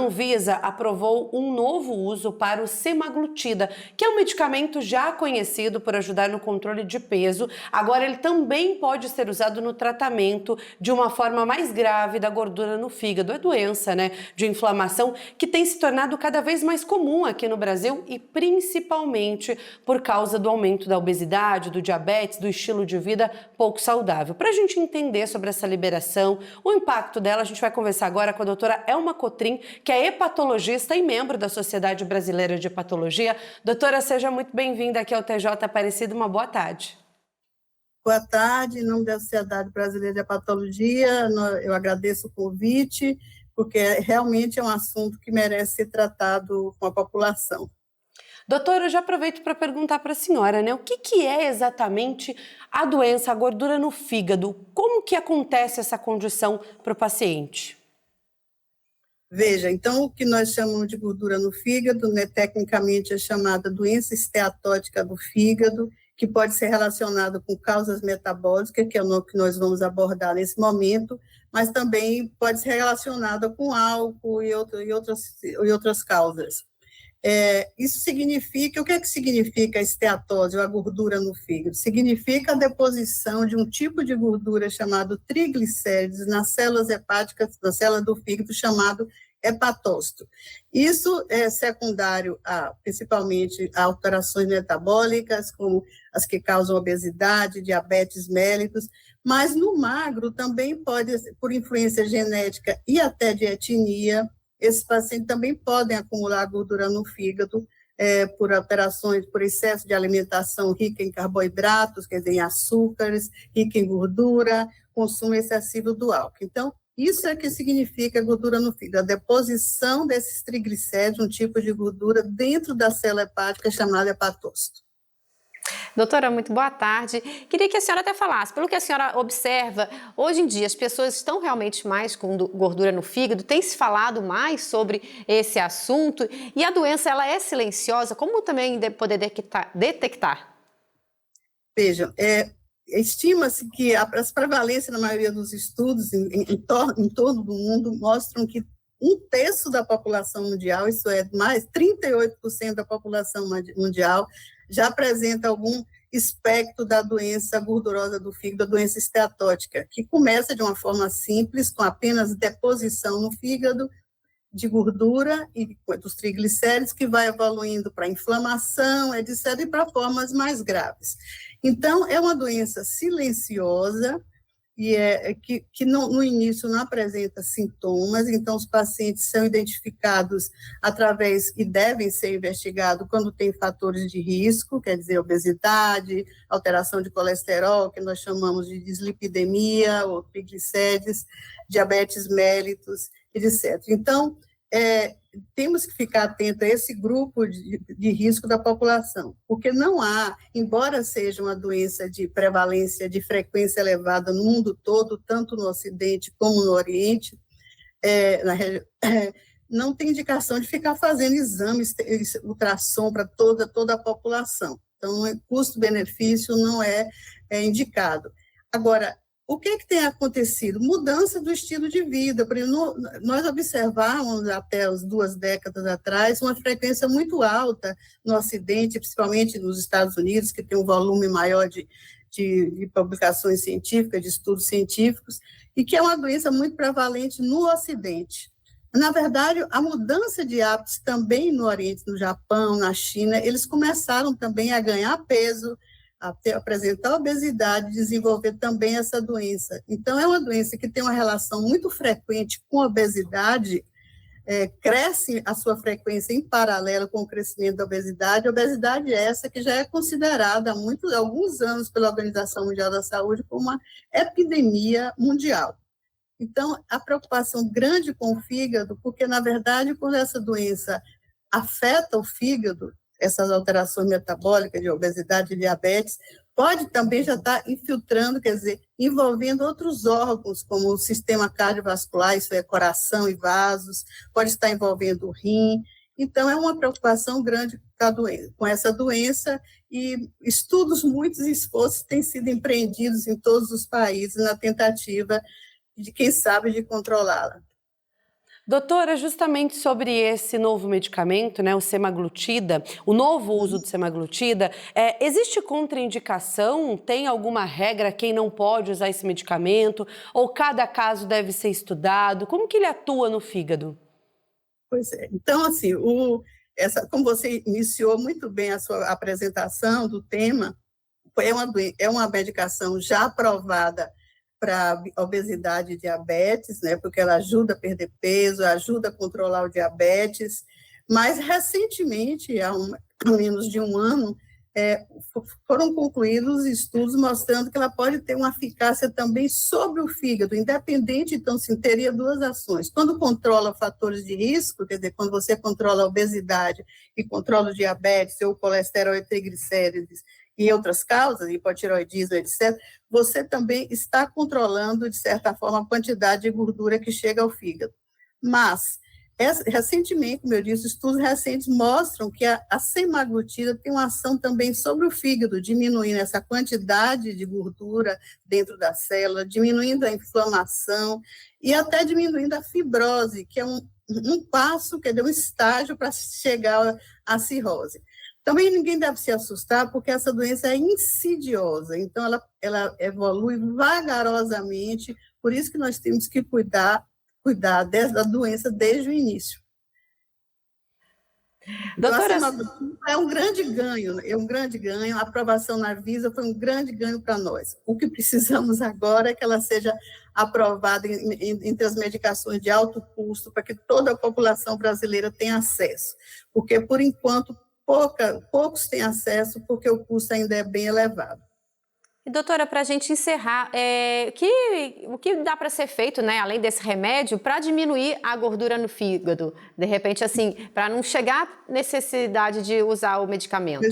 Anvisa aprovou um novo uso para o semaglutida, que é um medicamento já conhecido por ajudar no controle de peso. Agora ele também pode ser usado no tratamento de uma forma mais grave da gordura no fígado. É doença, né, de inflamação que tem se tornado cada vez mais comum aqui no Brasil e principalmente por causa do aumento da obesidade, do diabetes, do estilo de vida pouco saudável. Para a gente entender sobre essa liberação, o impacto dela, a gente vai conversar agora com a doutora Elma Cotrim, que é hepatologista e membro da Sociedade Brasileira de Hepatologia. Doutora, seja muito bem-vinda aqui ao TJ Aparecido, uma boa tarde. Boa tarde, em nome da Sociedade Brasileira de Hepatologia, eu agradeço o convite, porque realmente é um assunto que merece ser tratado com a população. Doutora, eu já aproveito para perguntar para a senhora, né? O que é exatamente a doença, a gordura no fígado? Como que acontece essa condição para o paciente? Veja, então o que nós chamamos de gordura no fígado, né, tecnicamente é chamada doença esteatótica do fígado, que pode ser relacionada com causas metabólicas, que é o que nós vamos abordar nesse momento, mas também pode ser relacionada com álcool e outras causas. Isso significa, o que é que significa a esteatose, ou a gordura no fígado? Significa a deposição de um tipo de gordura chamado triglicérides nas células hepáticas, nas células do fígado, chamado hepatócito. Isso é secundário principalmente a alterações metabólicas, como as que causam obesidade, diabetes mellitus, mas no magro também pode, por influência genética e até de etnia, esses pacientes também podem acumular gordura no fígado por alterações, por excesso de alimentação rica em carboidratos, quer dizer, em açúcares, rica em gordura, consumo excessivo do álcool. Então, isso é que significa gordura no fígado, a deposição desses triglicéridos, um tipo de gordura, dentro da célula hepática chamada hepatócito. Doutora, muito boa tarde. Queria que a senhora até falasse, pelo que a senhora observa, hoje em dia as pessoas estão realmente mais com gordura no fígado? Tem se falado mais sobre esse assunto? E a doença, ela é silenciosa? Como também poder detectar? Vejam, estima-se que as prevalências na maioria dos estudos em todo o mundo mostram que 1/3 da população mundial, isso é, mais 38% da população mundial, já apresenta algum espectro da doença gordurosa do fígado, a doença esteatótica, que começa de uma forma simples, com apenas deposição no fígado de gordura e dos triglicéridos, que vai evoluindo para inflamação, etc., e para formas mais graves. Então, é uma doença silenciosa, e que no início não apresenta sintomas, então os pacientes são identificados através, e devem ser investigados quando tem fatores de risco, quer dizer, obesidade, alteração de colesterol, que nós chamamos de dislipidemia, ou triglicérides, diabetes mellitus, etc. Então, temos que ficar atento a esse grupo de risco da população, porque não há, embora seja uma doença de prevalência, de frequência elevada no mundo todo, tanto no Ocidente como no Oriente, não tem indicação de ficar fazendo exames, ultrassom para toda a população. Então, custo-benefício não é indicado. Agora, o que tem acontecido? Mudança do estilo de vida. Nós observávamos até as 2 décadas atrás uma frequência muito alta no Ocidente, principalmente nos Estados Unidos, que tem um volume maior de publicações científicas, de estudos científicos, e que é uma doença muito prevalente no Ocidente. Na verdade, a mudança de hábitos também no Oriente, no Japão, na China, eles começaram também a ganhar peso, a apresentar obesidade, desenvolver também essa doença. Então, é uma doença que tem uma relação muito frequente com a obesidade, cresce a sua frequência em paralelo com o crescimento da obesidade. A obesidade é essa que já é considerada há alguns anos pela Organização Mundial da Saúde como uma epidemia mundial. Então, a preocupação grande com o fígado, porque, na verdade, quando essa doença afeta o fígado, essas alterações metabólicas de obesidade e diabetes, pode também já estar infiltrando, quer dizer, envolvendo outros órgãos, como o sistema cardiovascular, isso é coração e vasos, pode estar envolvendo o rim. Então, é uma preocupação grande com essa doença, e muitos esforços têm sido empreendidos em todos os países na tentativa de, quem sabe, de controlá-la. Doutora, justamente sobre esse novo medicamento, né, o semaglutida, o novo uso do semaglutida, existe contraindicação? Tem alguma regra quem não pode usar esse medicamento? Ou cada caso deve ser estudado? Como que ele atua no fígado? Pois é. Então, assim, como você iniciou muito bem a sua apresentação do tema, é uma medicação já aprovada para obesidade e diabetes, né, porque ela ajuda a perder peso, ajuda a controlar o diabetes, mas recentemente, há menos de um ano, foram concluídos estudos mostrando que ela pode ter uma eficácia também sobre o fígado, independente, então, sim, teria duas ações. Quando controla fatores de risco, quer dizer, quando você controla a obesidade e controla o diabetes, ou o colesterol e triglicérides, e outras causas, hipotireoidismo, etc., você também está controlando, de certa forma, a quantidade de gordura que chega ao fígado. Mas, recentemente, como eu disse, estudos recentes mostram que a semaglutida tem uma ação também sobre o fígado, diminuindo essa quantidade de gordura dentro da célula, diminuindo a inflamação e até diminuindo a fibrose, que é um passo, quer dizer, um estágio para chegar à cirrose. Também ninguém deve se assustar, porque essa doença é insidiosa, então ela evolui vagarosamente, por isso que nós temos que cuidar da doença desde o início. Doutora, então, é um grande ganho, a aprovação na Anvisa foi um grande ganho para nós. O que precisamos agora é que ela seja aprovada entre as medicações de alto custo, para que toda a população brasileira tenha acesso, porque, por enquanto, poucos têm acesso, porque o custo ainda é bem elevado. E, doutora, para a gente encerrar, o que dá para ser feito, né, além desse remédio, para diminuir a gordura no fígado? De repente, assim, para não chegar à necessidade de usar o medicamento.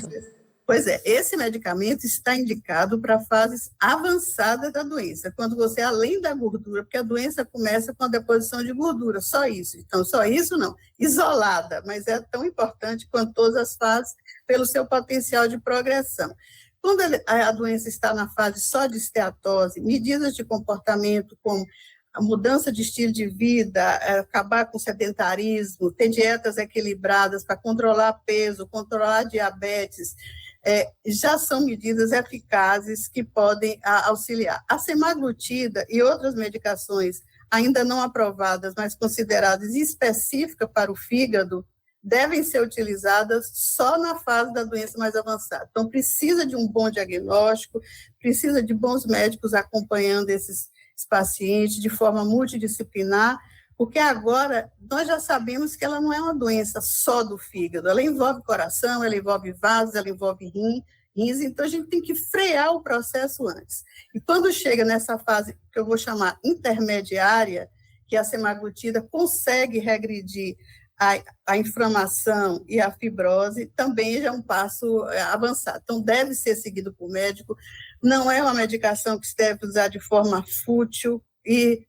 Pois é, esse medicamento está indicado para fases avançadas da doença, quando você, além da gordura, porque a doença começa com a deposição de gordura, só isso. Então, só isso não, isolada, mas é tão importante quanto todas as fases, pelo seu potencial de progressão. Quando a doença está na fase só de esteatose, medidas de comportamento como a mudança de estilo de vida, acabar com o sedentarismo, ter dietas equilibradas para controlar peso, controlar diabetes, já são medidas eficazes que podem auxiliar. A semaglutida e outras medicações ainda não aprovadas, mas consideradas específicas para o fígado, devem ser utilizadas só na fase da doença mais avançada. Então, precisa de um bom diagnóstico, precisa de bons médicos acompanhando esses pacientes de forma multidisciplinar, porque agora nós já sabemos que ela não é uma doença só do fígado, ela envolve coração, ela envolve vasos, ela envolve rins, então a gente tem que frear o processo antes. E quando chega nessa fase que eu vou chamar intermediária, que a semaglutida consegue regredir a inflamação e a fibrose, também já é um passo avançado. Então, deve ser seguido por médico, não é uma medicação que se deve usar de forma fútil, e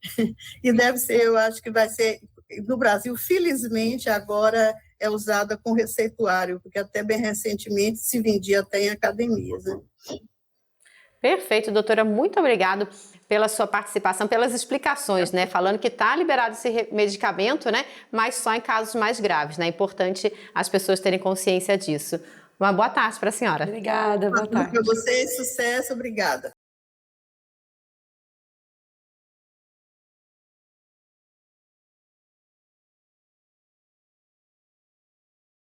deve ser, eu acho que vai ser, no Brasil, felizmente, agora é usada com receituário, porque até bem recentemente se vendia até em academias, né? Perfeito, doutora, muito obrigada pela sua participação, pelas explicações, né? Falando que está liberado esse medicamento, né? Mas só em casos mais graves, né? É importante as pessoas terem consciência disso. Uma boa tarde para a senhora. Obrigada, boa tarde. Para você, sucesso, obrigada.